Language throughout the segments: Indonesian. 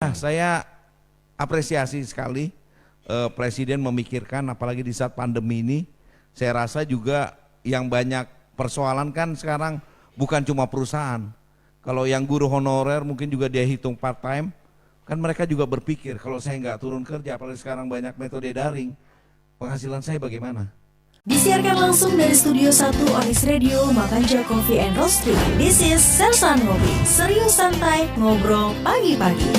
Ya, saya apresiasi sekali Presiden memikirkan, apalagi di saat pandemi ini. Saya rasa juga yang banyak persoalan kan sekarang bukan cuma perusahaan. Kalau yang guru honorer mungkin juga dia hitung part time, kan mereka juga berpikir kalau saya nggak turun kerja, apalagi sekarang banyak metode daring, penghasilan saya bagaimana? Disiarkan langsung dari Studio 1 Onyx Radio, Makanja Coffee and Roastery. This is Sersan Ngopi, serius santai, ngobrol pagi-pagi.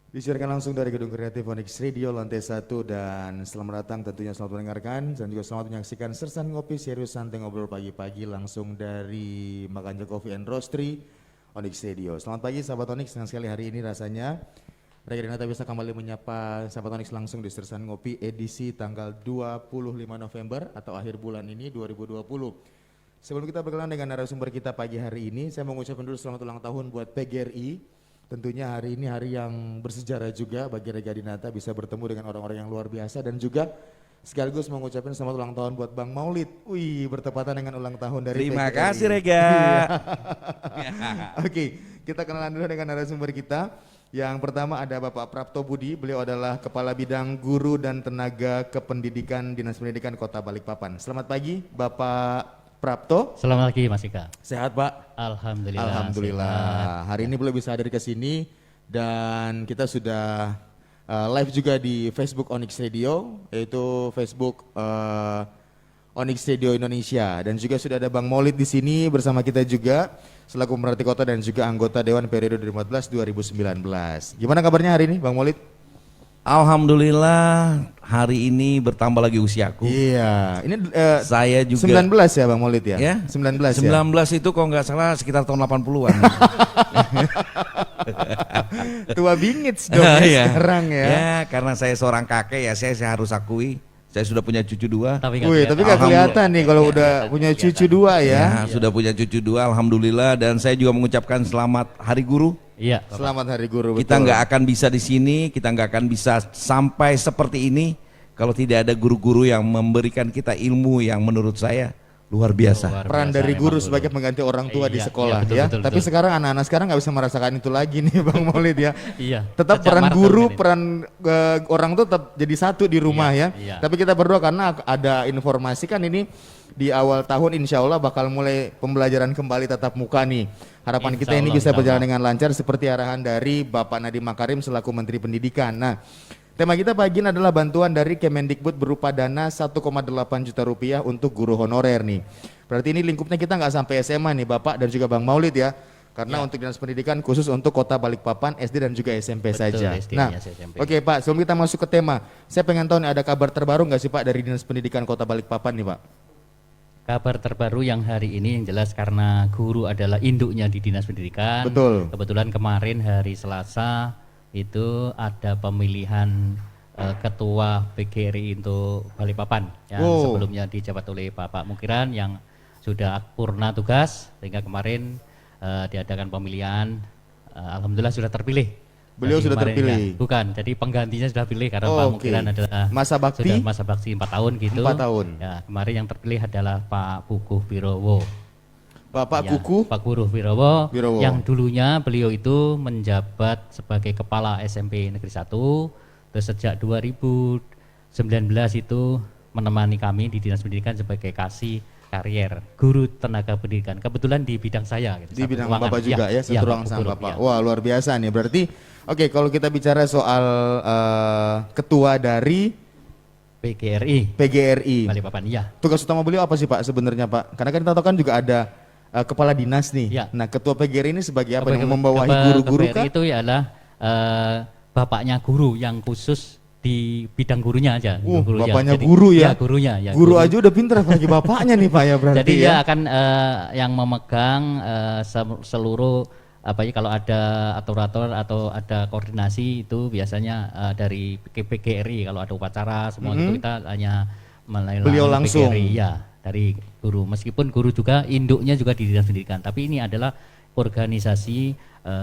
Disiarkan langsung dari Gedung Kreatif Onyx Radio lantai 1 dan selamat datang tentunya selamat mendengarkan dan juga selamat menyaksikan Sersan Ngopi serius santai ngobrol pagi-pagi langsung dari Makanja Coffee and Roastery Onyx Radio. Selamat pagi sahabat Onyx, senang sekali hari ini rasanya Rega Dinata bisa kembali menyapa sahabat Onyx langsung di Sersan Ngopi edisi tanggal 25 November atau akhir bulan ini 2020. Sebelum kita berkenalan dengan narasumber kita pagi hari ini, saya mau mengucapkan dulu selamat ulang tahun buat PGRI. Tentunya hari ini hari yang bersejarah juga bagi Rega Dinata bisa bertemu dengan orang-orang yang luar biasa dan juga sekaligus mengucapkan selamat ulang tahun buat Bang Maulid. Wih, bertepatan dengan ulang tahun dari Terima PGRI. kasih Rega. Oke, kita kenalan dulu dengan narasumber kita. Yang pertama ada Bapak Prapto Budi, beliau adalah Kepala Bidang Guru dan Tenaga Kependidikan Dinas Pendidikan Kota Balikpapan. Selamat pagi Bapak Prapto. Selamat pagi Mas Ika. Sehat Pak? Alhamdulillah. Alhamdulillah. Sehat. Hari ini boleh bisa hadir ke sini dan kita sudah live juga di Facebook Onyx Radio, yaitu Facebook Onyx Radio Indonesia, dan juga sudah ada Bang Maulid di sini bersama kita juga selaku pemerhati kota dan juga anggota Dewan periode 2014-2019. Gimana kabarnya hari ini Bang Maulid? Alhamdulillah hari ini bertambah lagi usiaku. Iya, ini Saya juga 19 ya Bang Maulid ya? Ya, 19 ya? 19 itu kalau nggak salah sekitar tahun 80-an. Tua bingit dong ya Iya. sekarang ya. Ya, karena saya seorang kakek ya, saya harus akui. Saya sudah punya cucu 2. Tapi Wih, tapi gak kelihatan nih kalau udah punya cucu 2 ya. Sudah punya cucu 2, alhamdulillah. Dan saya juga mengucapkan selamat Hari Guru. Iya. Selamat Hari Guru. Kita betul. nggak akan bisa di sini, kita nggak akan bisa sampai seperti ini kalau tidak ada guru-guru yang memberikan kita ilmu yang menurut saya luar biasa. Peran dari guru sebagai pengganti orang tua di Iya, sekolah iya, betul, ya. betul, Tapi betul. sekarang anak-anak sekarang nggak bisa merasakan itu lagi nih Bang Maulid ya. Iya. Tetap Sejak peran Maret guru, tahun ini. peran orang tuh tetap jadi satu di rumah Iya, ya. iya. Tapi kita berdoa karena ada informasi kan ini di awal tahun insya Allah bakal mulai pembelajaran kembali tatap muka nih. Harapan Insya kita ini Allah, bisa insya berjalan Allah. dengan lancar seperti arahan dari Bapak Nadiem Makarim selaku Menteri Pendidikan. Nah, tema kita pagi ini adalah bantuan dari Kemendikbud berupa dana 1,8 juta rupiah untuk guru honorer nih. Berarti ini lingkupnya kita nggak sampai SMA nih Bapak dan juga Bang Maulid ya. Karena untuk Dinas Pendidikan khusus untuk Kota Balikpapan SD dan juga SMP Betul, saja. SD, Nah, yes, SMP. oke Pak, sebelum kita masuk ke tema, saya pengen tahu nih ada kabar terbaru nggak sih Pak dari Dinas Pendidikan Kota Balikpapan nih Pak? Kabar terbaru yang hari ini yang jelas karena guru adalah induknya di Dinas Pendidikan. Betul. Kebetulan kemarin hari Selasa itu ada pemilihan ketua PGRI untuk Balikpapan yang Oh. sebelumnya dijabat oleh Bapak Mukiran yang sudah purna tugas sehingga kemarin diadakan pemilihan, alhamdulillah sudah terpilih. Beliau Jadi sudah kemarin, terpilih? ya, bukan, jadi penggantinya sudah pilih karena Oh, Pak oke. Mukiran adalah Masa bakti? sudah masa bakti 4 tahun gitu. 4 tahun. Ya, kemarin yang terpilih adalah Pak Kukuh Wirowo. Bapak Ya, Kuku? Pak Guru Wirowo, Wirowo. yang dulunya beliau itu menjabat sebagai Kepala SMP Negeri 1, terus sejak 2019 itu menemani kami di Dinas Pendidikan sebagai kasih karier guru tenaga pendidikan. Kebetulan di bidang saya gitu, Di satu bidang ruangan. Bapak juga ya, satu ruang Pak sama Guru, Bapak. ya. Wah luar biasa nih, berarti oke kalau kita bicara soal ketua dari PGRI PGRI, Balikpapan, iya. tugas utama beliau apa sih Pak sebenarnya Pak? Karena kan kita tahu kan juga ada kepala dinas nih. Ya. Nah ketua PGRI ini sebagai apa? Kepa- Yang membawahi kepa- guru-guru KPRI kah? itu ialah bapaknya guru yang khusus di bidang gurunya aja. Gurunya. Bapaknya Jadi, guru ya? gurunya. Ya, Guru aja udah pinter apalagi bapaknya nih Pak ya berarti Jadi ya. dia akan yang memegang seluruh apa ya, kalau ada atur-atur atau ada koordinasi itu biasanya dari PGRI, kalau ada upacara semua itu kita hanya melayani Beliau langsung. PGRI, ya, dari guru. Meskipun guru juga induknya juga di Dinas Pendidikan, tapi ini adalah organisasi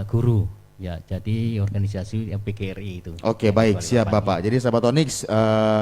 guru Ya, jadi organisasi yang PGRI itu. Oke, baik, siap Bapak. Jadi sahabat Onyx,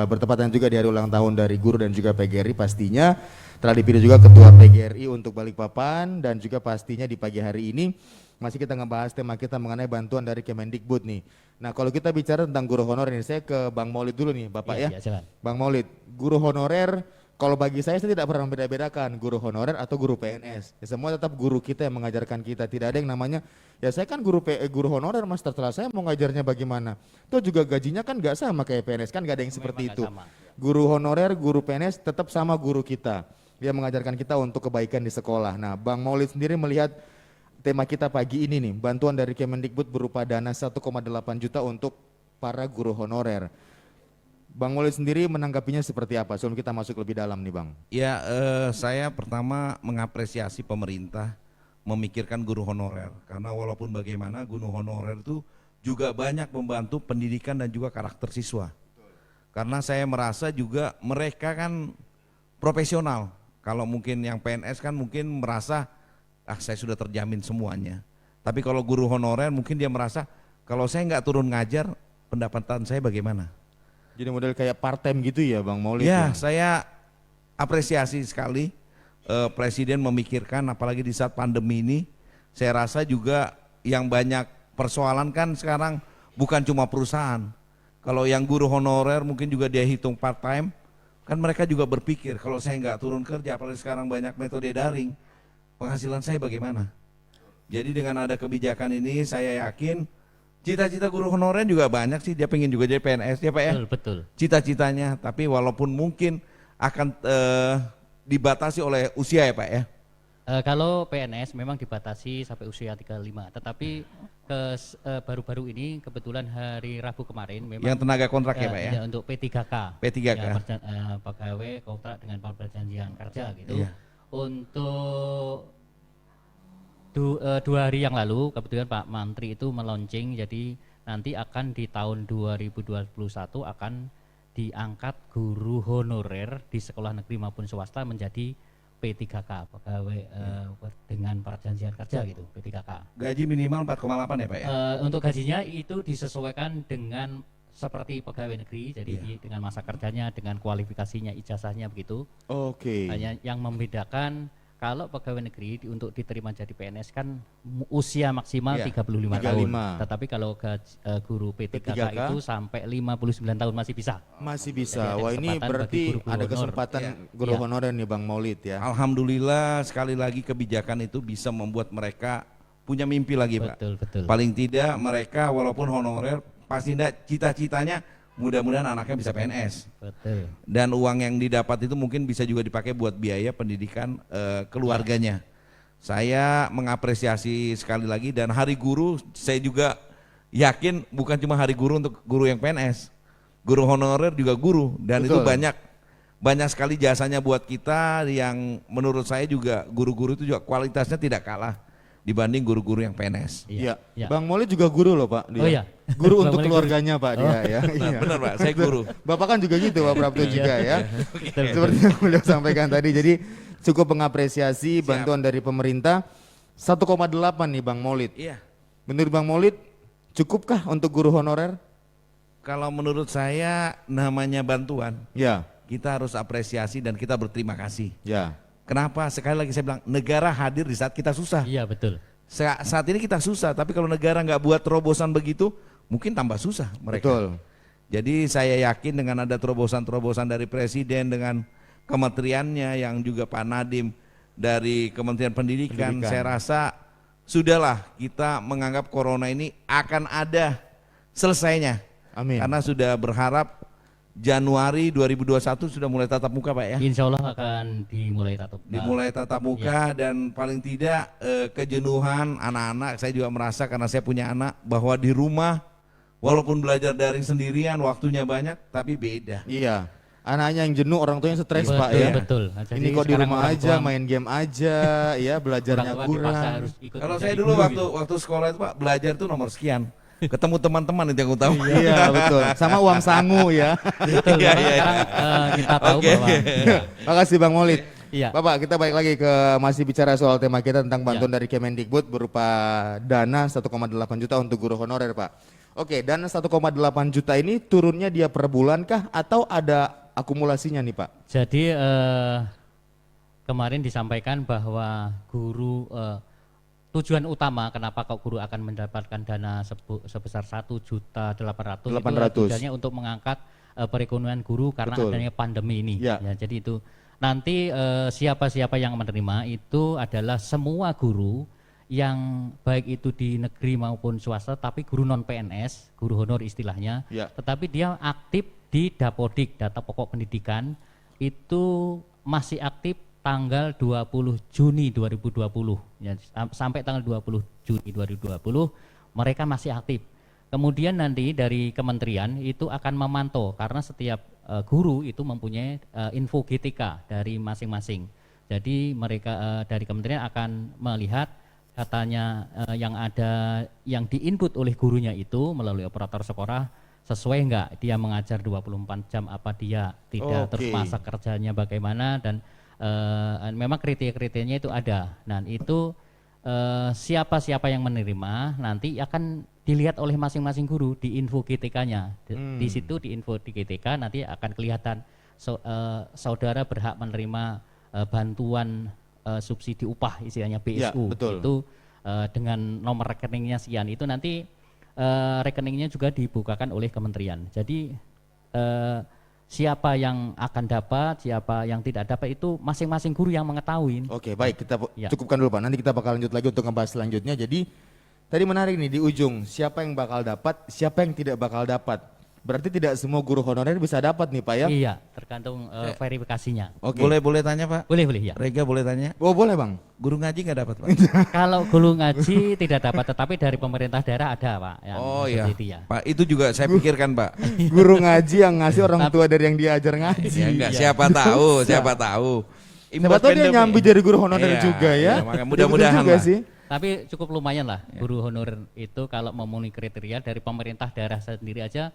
bertepatan juga di hari ulang tahun dari guru dan juga PGRI, pastinya telah dipilih juga Ketua PGRI untuk Balikpapan, dan juga pastinya di pagi hari ini masih kita ngebahas tema kita mengenai bantuan dari Kemendikbud nih. Nah, kalau kita bicara tentang guru honorer ini, saya ke Bang Maulid dulu nih Bapak ya. Iya, silakan. Bang Maulid, guru honorer, kalau bagi saya tidak pernah membeda-bedakan guru honorer atau guru PNS. Ya, semua tetap guru kita yang mengajarkan kita. Tidak ada yang namanya, ya saya kan guru honorer mas, terserah saya mau ngajarnya bagaimana. Itu juga gajinya kan nggak sama kayak PNS, kan nggak ada yang seperti itu. Sama. Guru honorer, guru PNS tetap sama guru kita. Dia mengajarkan kita untuk kebaikan di sekolah. Nah, Bang Maulid sendiri melihat tema kita pagi ini nih, bantuan dari Kemendikbud berupa dana 1,8 juta untuk para guru honorer. Bang Maulid sendiri menanggapinya seperti apa sebelum kita masuk lebih dalam nih Bang? Ya, saya pertama mengapresiasi pemerintah memikirkan guru honorer, karena walaupun bagaimana guru honorer itu juga banyak membantu pendidikan dan juga karakter siswa. Karena saya merasa juga mereka kan profesional. Kalau mungkin yang PNS kan mungkin merasa saya sudah terjamin semuanya. Tapi kalau guru honorer mungkin dia merasa kalau saya nggak turun ngajar pendapatan saya bagaimana? Jadi model kayak part time gitu ya Bang Maulid? Ya, saya apresiasi sekali Presiden memikirkan, apalagi di saat pandemi ini. Saya rasa juga yang banyak persoalan kan sekarang bukan cuma perusahaan. Kalau yang guru honorer mungkin juga dia hitung part time, kan mereka juga berpikir kalau saya nggak turun kerja, apalagi sekarang banyak metode daring, penghasilan saya bagaimana? Jadi dengan ada kebijakan ini saya yakin cita-cita guru honorer juga banyak sih, dia pengen juga jadi PNS ya Pak ya. Betul. Cita-citanya, tapi walaupun mungkin akan dibatasi oleh usia ya Pak ya. Kalau PNS memang dibatasi sampai usia 35, tetapi baru-baru ini kebetulan hari Rabu kemarin memang Yang tenaga kontrak ya Pak ya. untuk P3K. P3K. Ya, pegawai kontrak dengan perjanjian kerja gitu. Iya. Untuk 2 hari yang lalu kebetulan Pak Menteri itu meluncing, jadi nanti akan di tahun 2021 akan diangkat guru honorer di sekolah negeri maupun swasta menjadi P3K, pegawai dengan perjanjian kerja gitu, P3K. Gaji minimal 4,8 ya Pak ya. Untuk gajinya itu disesuaikan dengan seperti pegawai negeri, jadi dengan masa kerjanya, dengan kualifikasinya, ijazahnya begitu. Oke. Hanya yang membedakan kalau pegawai negeri untuk diterima jadi PNS kan usia maksimal 35 tahun. Tetapi kalau guru P3K itu sampai 59 tahun masih bisa. Masih bisa. Jadi Wah ini berarti guru-guru ada honor. kesempatan guru honorer nih Bang Maulid ya. Alhamdulillah sekali lagi kebijakan itu bisa membuat mereka punya mimpi lagi Pak. Betul. Paling tidak mereka walaupun honorer pasti tidak cita-citanya mudah-mudahan anaknya bisa PNS. Betul. Dan uang yang didapat itu mungkin bisa juga dipakai buat biaya pendidikan keluarganya. Saya mengapresiasi sekali lagi, dan Hari Guru saya juga yakin bukan cuma Hari Guru untuk guru yang PNS. Guru honorer juga guru, dan Betul. itu banyak sekali jasanya buat kita, yang menurut saya juga guru-guru itu juga kualitasnya tidak kalah dibanding guru-guru yang PNS. Iya. Ya. Bang Maulid juga guru loh Pak. Dia. Oh iya. Guru Bang untuk Maulid keluarganya Pak dia ya. Iya. Benar Pak, saya guru. Bapak kan juga gitu Pak Prapto juga ya. Betul. Seperti yang beliau sampaikan tadi. Jadi cukup mengapresiasi bantuan dari pemerintah 1,8 nih Bang Maulid. Iya. Menurut Bang Maulid cukupkah untuk guru honorer? Kalau menurut saya namanya bantuan, Ya. kita harus apresiasi dan kita berterima kasih. Ya. Kenapa? Sekali lagi saya bilang, negara hadir di saat kita susah. Iya betul. Saat ini kita susah, tapi kalau negara nggak buat terobosan begitu, mungkin tambah susah mereka. Betul. Jadi saya yakin dengan ada terobosan-terobosan dari Presiden, dengan kementeriannya yang juga Pak Nadiem dari Kementerian Pendidikan, saya rasa sudahlah kita menganggap corona ini akan ada selesainya. Amin. Karena sudah berharap Januari 2021 sudah mulai tatap muka Pak ya. Insya Allah akan dimulai tatap muka. Dimulai tatap muka dan paling tidak kejenuhan anak-anak, saya juga merasa karena saya punya anak bahwa di rumah walaupun belajar daring sendirian waktunya banyak tapi beda. Iya. Anaknya yang jenuh, orang tuanya stres Betul, Pak ya. Betul. Ini kok di rumah aja main game aja ya, belajarnya kurang. Kalau saya dulu waktu sekolah itu Pak, belajar tuh nomor sekian. Ketemu teman-teman itu yang aku tahu. Iya betul. Sama uang sangu ya. Betul. Iya. Sekarang kita tahu bahwa Makasih Bang Maulid. Iya. Bapak, kita balik lagi ke masih bicara soal tema kita tentang bantuan dari Kemendikbud berupa dana 1,8 juta untuk guru honorer, Pak. Oke, dana 1,8 juta ini turunnya dia per bulan kah atau ada akumulasinya nih, Pak? Jadi kemarin disampaikan bahwa guru tujuan utama kenapa kok guru akan mendapatkan dana sebesar 1.800.000 itu 800. tujuannya untuk mengangkat perekonomian guru karena Betul. adanya pandemi ini. Ya. Ya, jadi itu nanti siapa-siapa yang menerima itu adalah semua guru yang baik itu di negeri maupun swasta, tapi guru non PNS, guru honor istilahnya, Ya. tetapi dia aktif di Dapodik, data pokok pendidikan, itu masih aktif tanggal 20 Juni 2020, ya, sampai tanggal 20 Juni 2020 mereka masih aktif. Kemudian nanti dari kementerian itu akan memantau karena setiap guru itu mempunyai info GTK dari masing-masing. Jadi mereka dari kementerian akan melihat katanya yang ada yang diinput oleh gurunya itu melalui operator sekolah sesuai enggak dia mengajar 24 jam apa dia tidak, terus masa kerjanya bagaimana, dan memang kriteria-kriterianya itu ada. Nah itu siapa-siapa yang menerima nanti akan dilihat oleh masing-masing guru di info GTK-nya. Di situ di info di GTK nanti akan kelihatan saudara berhak menerima bantuan subsidi upah istilahnya BSU. Ya, betul. Itu dengan nomor rekeningnya sekian, itu nanti rekeningnya juga dibukakan oleh kementerian. Jadi siapa yang akan dapat, siapa yang tidak dapat itu masing-masing guru yang mengetahui. Oke, baik, kita Ya. cukupkan dulu, Pak. Nanti kita bakal lanjut lagi untuk membahas selanjutnya. Jadi tadi menarik nih di ujung, siapa yang bakal dapat, siapa yang tidak bakal dapat. Berarti tidak semua guru honorer bisa dapat nih, Pak ya? Iya, tergantung verifikasinya. Oke. Boleh tanya Pak? Boleh ya. Rega boleh tanya? Oh, boleh, Bang. Guru ngaji nggak dapat Pak? Kalau guru ngaji tidak dapat, tetapi dari pemerintah daerah ada, Pak. Yang Oh seperti iya, itu ya. Pak itu juga saya pikirkan Pak. Guru ngaji yang ngasih orang tua dari yang diajar ngaji. Ya enggak, siapa tahu, siapa tahu. Siapa tahu dia nyambi jadi guru honorer Iya, juga ya. iya, makanya Betul mudah-mudahan juga lah. sih. Tapi cukup lumayan lah guru honorer itu kalau memenuhi kriteria dari pemerintah daerah sendiri aja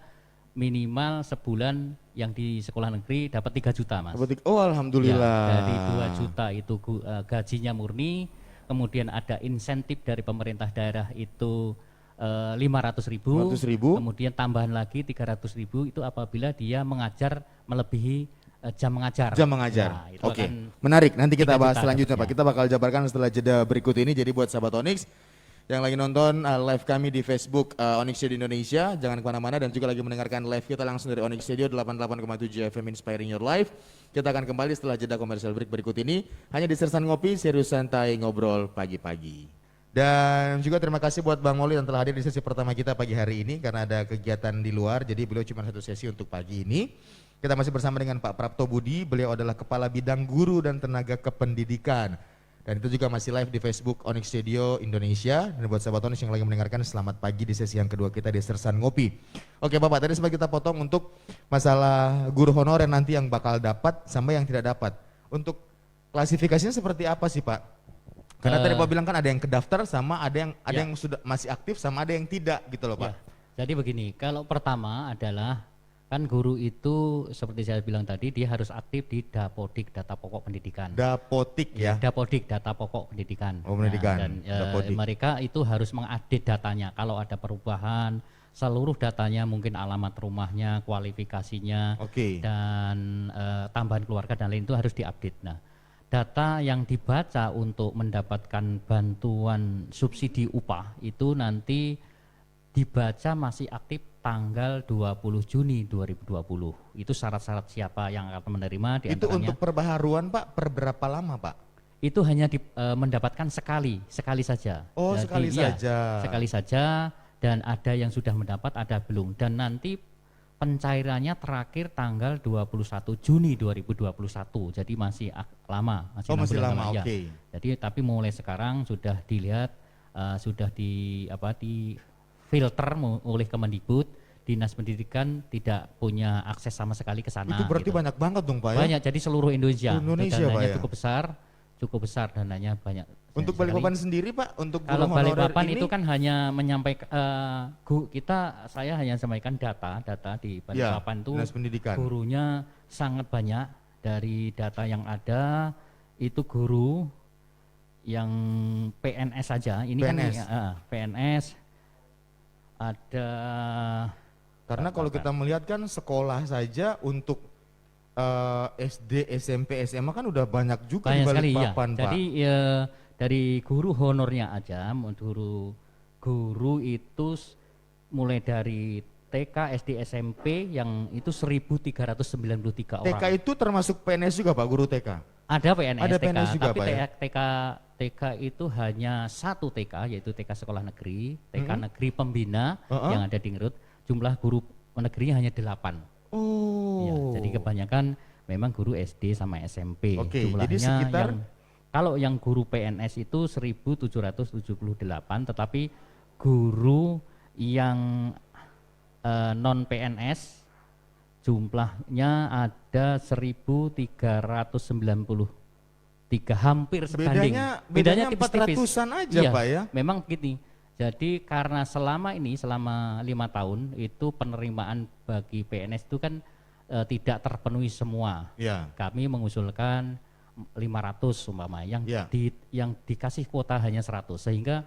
minimal sebulan yang di sekolah negeri dapat 3 juta, Mas. Oh, alhamdulillah. Ya, dari 2 juta itu gajinya murni, kemudian ada insentif dari pemerintah daerah itu 500.000, 500.000. kemudian tambahan lagi 300.000 itu apabila dia mengajar melebihi jam mengajar. Jam mengajar. Nah, itu Oke, akan menarik. Nanti kita 3 bahas juta selanjutnya, Pak. dapatnya. Kita bakal jabarkan setelah jeda berikut ini. Jadi buat sahabat Onyx yang lagi nonton live kami di Facebook Onyx Studio Indonesia, jangan kemana-mana, dan juga lagi mendengarkan live kita langsung dari Onyx Studio 88,7 FM Inspiring Your Life. Kita akan kembali setelah jeda komersial break berikut ini hanya di Sersan Ngopi, serius santai ngobrol pagi-pagi. Dan juga terima kasih buat Bang Moli yang telah hadir di sesi pertama kita pagi hari ini karena ada kegiatan di luar, jadi beliau cuma satu sesi untuk pagi ini. Kita masih bersama dengan Pak Prapto Budi, beliau adalah Kepala Bidang Guru dan Tenaga Kependidikan. Dan itu juga masih live di Facebook Onyx Studio Indonesia. Dan buat sahabat Onyx yang lagi mendengarkan, selamat pagi di sesi yang kedua kita di Sersan Ngopi. Oke Bapak, tadi sempat kita potong untuk masalah guru honorer nanti yang bakal dapat sama yang tidak dapat. Untuk klasifikasinya seperti apa sih Pak? Karena tadi Bapak bilang kan ada yang kedaftar sama ada yang sudah masih aktif sama ada yang tidak gitu loh Pak. Ya. Jadi begini, kalau pertama adalah kan guru itu seperti saya bilang tadi dia harus aktif di Dapodik, data pokok pendidikan. Dapodik ya. Dapodik, data pokok pendidikan. Oh, pendidikan. Nah, dan Dapodik. mereka itu harus mengupdate datanya. Kalau ada perubahan, seluruh datanya mungkin alamat rumahnya, kualifikasinya, Oke. dan tambahan keluarga dan lain itu harus diupdate. Nah, data yang dibaca untuk mendapatkan bantuan subsidi upah itu nanti dibaca masih aktif tanggal 20 Juni 2020. Itu syarat-syarat siapa yang akan menerima di Itu antaranya. untuk perbaharuan Pak, per berapa lama Pak? Itu hanya mendapatkan sekali saja. Oh, sekali saja. Sekali saja, dan ada yang sudah mendapat, ada belum. Dan nanti pencairannya terakhir tanggal 21 Juni 2021. Jadi masih lama, masih 6 masih bulan lama, ya. oke. Jadi tapi mulai sekarang sudah dilihat sudah di filter oleh Kemendikbud, Dinas Pendidikan tidak punya akses sama sekali ke sana. Itu berarti gitu. banyak banget dong Pak ya? Banyak, jadi seluruh Indonesia. Indonesia, Dananya Pak, ya? cukup besar dananya banyak. Untuk sekali. Balikpapan sendiri Pak, untuk guru Kalau honorer Balikpapan ini itu kan hanya menyampaikan saya hanya sampaikan data di Balikpapan itu Dinas Pendidikan. gurunya sangat banyak. Dari data yang ada itu guru yang PNS saja. Ini PNS. kan PNS ada. Karena kalau kita melihat kan sekolah saja untuk SD, SMP, SMA kan udah banyak juga di Banyak sekali ya. Balikpapan, Pak. Jadi dari guru honornya aja, guru itu mulai dari TK, SD, SMP yang itu 1.393 orang. TK itu termasuk PNS juga Pak, guru TK? Ada PNS, Ada TK, PNS juga, tapi Pak, ya? TK itu hanya satu TK, yaitu TK sekolah negeri, TK negeri pembina yang ada di Ngerut. Jumlah guru negerinya hanya 8. Oh. Ya, jadi kebanyakan memang guru SD sama SMP. Oke, Jumlahnya jadi sekitar kalau yang guru PNS itu 1.778, tetapi guru yang non PNS jumlahnya ada 1.393, hampir sebanding. Bedanya tipis-tipis. 400-an aja Iya, Pak ya? memang begini. Jadi karena selama 5 tahun itu penerimaan bagi PNS itu kan tidak terpenuhi semua. Ya. Kami mengusulkan 500 umpama yang Ya. yang dikasih kuota hanya 100, sehingga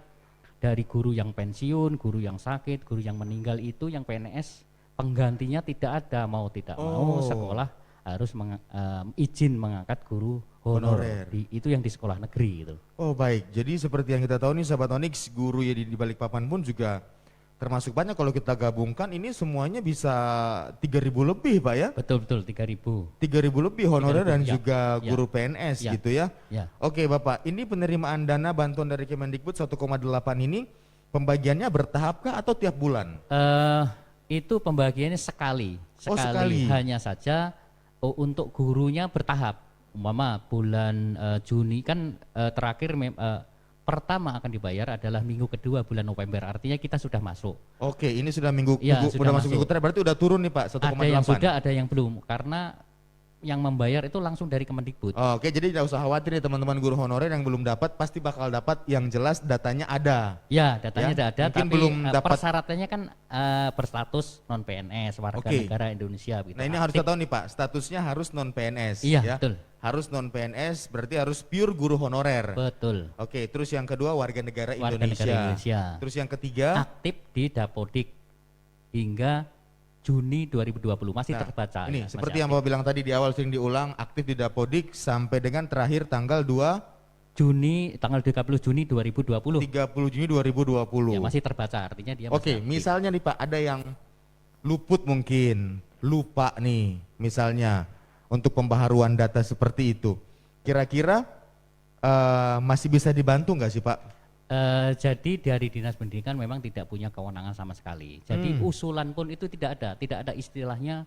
dari guru yang pensiun, guru yang sakit, guru yang meninggal itu yang PNS penggantinya tidak ada, mau tidak mau sekolah harus izin mengangkat guru honorer. Itu yang di sekolah negeri itu. Oh baik, jadi seperti yang kita tahu nih sahabat Onyx, guru ya di Balikpapan pun juga termasuk banyak. Kalau kita gabungkan ini semuanya bisa 3.000 lebih Pak ya? Betul 3.000. 3.000 lebih honorer 3.000, dan ya, juga ya, guru PNS ya, gitu ya? Ya. Oke Bapak, ini penerimaan dana bantuan dari Kemendikbud 1,8 ini pembagiannya bertahapkah atau tiap bulan? Itu pembagiannya sekali. Oh, sekali. Hanya saja untuk gurunya bertahap. Umpama bulan Juni kan terakhir pertama akan dibayar adalah minggu kedua bulan November. Artinya kita sudah masuk. Oke, ini sudah minggu, Ya, minggu sudah udah masuk masuk. minggu terakhir, berarti udah turun nih Pak 1,8. Ada yang sudah, ada yang belum. Karena yang membayar itu langsung dari Kemendikbud. Oke, jadi tidak usah khawatir nih teman-teman guru honorer yang belum dapat, pasti bakal dapat, yang jelas datanya ada. Ya, datanya Ya, sudah ada, mungkin tapi belum dapat. persyaratannya kan berstatus non PNS, warga Oke. negara Indonesia. Gitu. Nah ini harus Aktif. kita tahu nih Pak, statusnya harus non PNS. Iya, ya. betul. Harus non PNS, berarti harus pure guru honorer. Betul. Oke, terus yang kedua warga negara Warga Indonesia. negara Indonesia. Terus yang ketiga, Aktif di Dapodik hingga Juni 2020 masih nah, terbaca. ini ya, seperti masih yang Bapak bilang tadi di awal sering diulang, aktif di Dapodik sampai dengan terakhir tanggal 2 Juni, tanggal 30 Juni 2020. 30 Juni 2020. Ya, masih terbaca, artinya dia Oke, masih aktif. misalnya nih Pak, ada yang luput mungkin, lupa nih misalnya untuk pembaharuan data seperti itu. Kira-kira masih bisa dibantu nggak sih Pak? Jadi dari Dinas Pendidikan memang tidak punya kewenangan sama sekali. Jadi usulan pun itu tidak ada istilahnya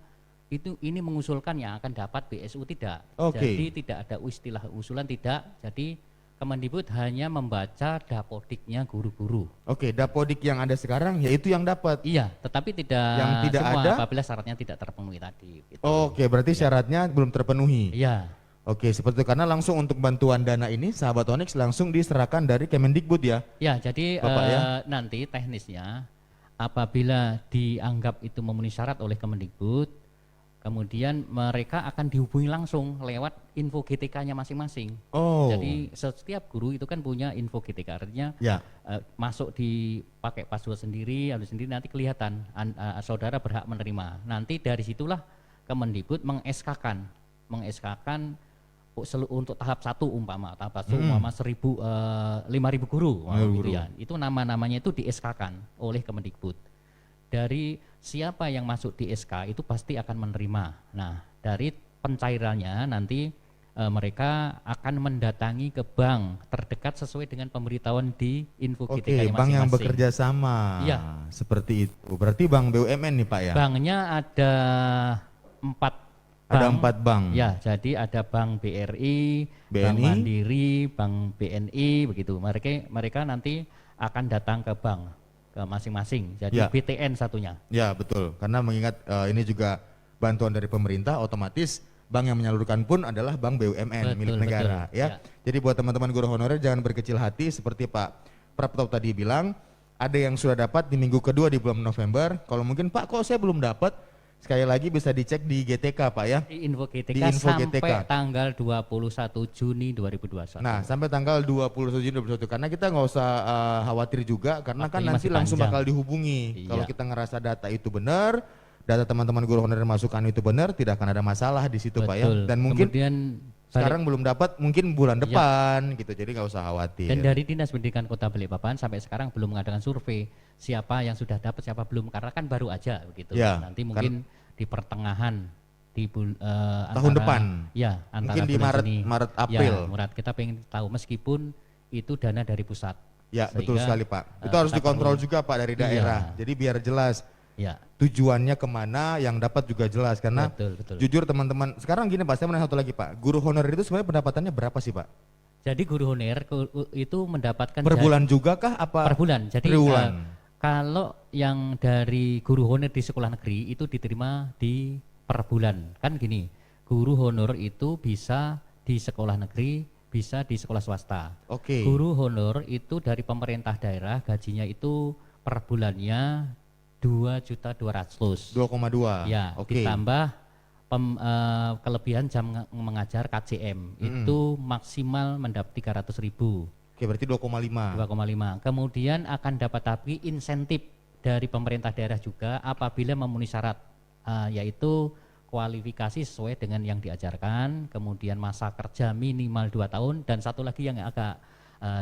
itu ini mengusulkan yang akan dapat BSU tidak. Oke. Jadi tidak ada istilah usulan tidak. Jadi Kemendikbud hanya membaca dapodiknya guru-guru. Oke, Dapodik yang ada sekarang yaitu yang dapat. Iya, tetapi tidak Yang tidak semua ada? apabila syaratnya tidak terpenuhi tadi. Gitu. Oke, berarti syaratnya belum terpenuhi. Iya. Oke, seperti itu. Karena langsung untuk bantuan dana ini sahabat Onyx langsung diserahkan dari Kemendikbud ya. Ya, jadi Bapak ya. nanti teknisnya apabila dianggap itu memenuhi syarat oleh Kemendikbud, kemudian mereka akan dihubungi langsung lewat info GTK-nya masing-masing. Oh. Jadi setiap guru itu kan punya info GTK, artinya Ya. masuk dipakai password sendiri, harus sendiri nanti kelihatan saudara berhak menerima. Nanti dari situlah Kemendikbud meng-SK-kan untuk tahap 1 umpama, tahap 1 umpama 5.000 guru, 5.000 gitu guru. ya. Itu nama-namanya itu di-SK-kan oleh Kemendikbud. Dari siapa yang masuk di SK itu pasti akan menerima. Nah, dari pencairannya nanti mereka akan mendatangi ke bank terdekat sesuai dengan pemberitahuan di info Oke, GTK-nya bank yang masing-masing. bekerja sama. Iya. Seperti itu. Berarti bank BUMN nih Pak ya? Banknya ada 4 Ada bank. 4 bank. Ya, jadi ada Bank BRI, Bank BNI, Mandiri, Bank BNI, begitu. Mereka nanti akan datang ke bank ke masing-masing. Jadi Ya. BTN satunya. Ya betul, karena mengingat ini juga bantuan dari pemerintah, otomatis bank yang menyalurkan pun adalah bank BUMN milik Betul, negara betul. ya. Ya. Jadi buat teman-teman guru honorer jangan berkecil hati seperti Pak Prapto tadi bilang, ada yang sudah dapat di minggu kedua di bulan November. Kalau mungkin Pak kok saya belum dapat, sekali lagi bisa dicek di GTK Pak ya. Di info GTK Di info sampai GTK. tanggal 21 Juni 2021. Nah sampai tanggal 21 Juni 2021 karena kita nggak usah khawatir juga karena kan Waktunya nanti masih langsung panjang. bakal dihubungi. Iya. Kalau kita ngerasa data itu benar, data teman-teman guru honorer masukan itu benar, tidak akan ada masalah di situ Pak ya. Betul. Dan mungkin Kemudian sekarang belum dapat, mungkin bulan Iya. depan gitu, jadi nggak usah khawatir. dan dari Dinas Pendidikan Kota Balikpapan sampai sekarang belum mengadakan survei siapa yang sudah dapat siapa belum karena kan baru aja begitu. Ya, Nanti mungkin di pertengahan di Tahun depan. Ya, antara Mungkin di bulan Maret- Juni. Maret, April. Ya, Maret kita pengen tahu meskipun itu dana dari pusat. Ya betul Sehingga, sekali Pak. Itu harus kita dikontrol perlu- juga Pak dari Iya. daerah. Jadi biar jelas Ya, tujuannya kemana, yang dapat juga jelas karena betul. jujur teman-teman. Sekarang gini Pak, saya mau nanya satu lagi Pak. Guru honorer itu sebenarnya pendapatannya berapa sih Pak? Jadi guru honorer itu mendapatkan Per bulan juga kah apa? per bulan. Jadi Per bulan. kalau yang dari guru honor di sekolah negeri itu diterima di per bulan. Kan gini, guru honor itu bisa di sekolah negeri, bisa di sekolah swasta. Oke. Guru honor itu dari pemerintah daerah gajinya itu per bulannya 2.200.000. 2,2. Ya, Oke. ditambah kelebihan jam mengajar KCM itu maksimal mendapat 300.000. Oke, berarti 2,5. 2,5. Kemudian akan dapat tapi insentif dari pemerintah daerah juga apabila memenuhi syarat yaitu kualifikasi sesuai dengan yang diajarkan, kemudian masa kerja minimal 2 tahun dan satu lagi yang agak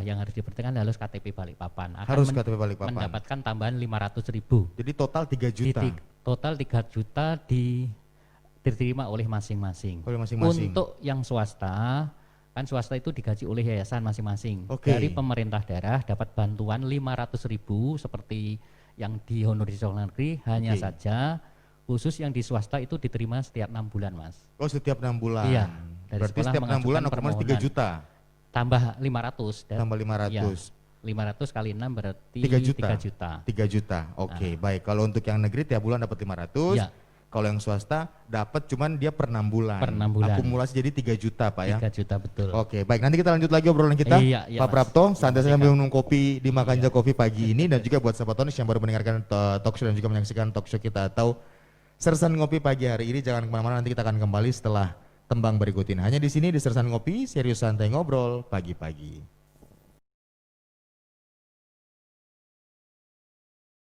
yang harus diperhatikan harus KTP Balikpapan. Harus KTP Balikpapan. Mendapatkan tambahan 500.000. Jadi total 3 juta. Total 3 juta diterima oleh masing-masing. Oleh masing-masing. Untuk yang swasta, kan swasta itu digaji oleh yayasan masing-masing. Oke. Dari pemerintah daerah dapat bantuan 500.000 seperti yang di honor di sekolah negeri, hanya Oke. saja khusus yang di swasta itu diterima setiap 6 bulan, Mas. Oh, setiap 6 bulan. Iya, dari Berarti sekolah setiap 6 bulan mengajukan otomatis 3 permohonan. juta. Tambah 500. Tambah 500. Ya, 500 kali 6 berarti 3 juta. 3 juta. 3 juta. Oke, baik. Kalau untuk yang negeri tiap bulan dapat 500. Iya. Kalau yang swasta dapat cuman dia per 6 bulan. Per 6 bulan. Akumulasi jadi 3 juta, Pak ya. 3 juta betul. Oke, baik. Nanti kita lanjut lagi obrolan kita. Iya, Pak Mas. Prapto, santai sambil minum kopi di Makanja Coffee pagi ini dan juga buat sahabat Tonis yang baru mendengarkan talk show dan juga menyaksikan talk show kita atau Sersan Ngopi pagi hari ini, jangan kemana-mana, nanti kita akan kembali setelah tembang berikut ini. Hanya di sini di Sersan Ngopi, serius santai ngobrol pagi-pagi.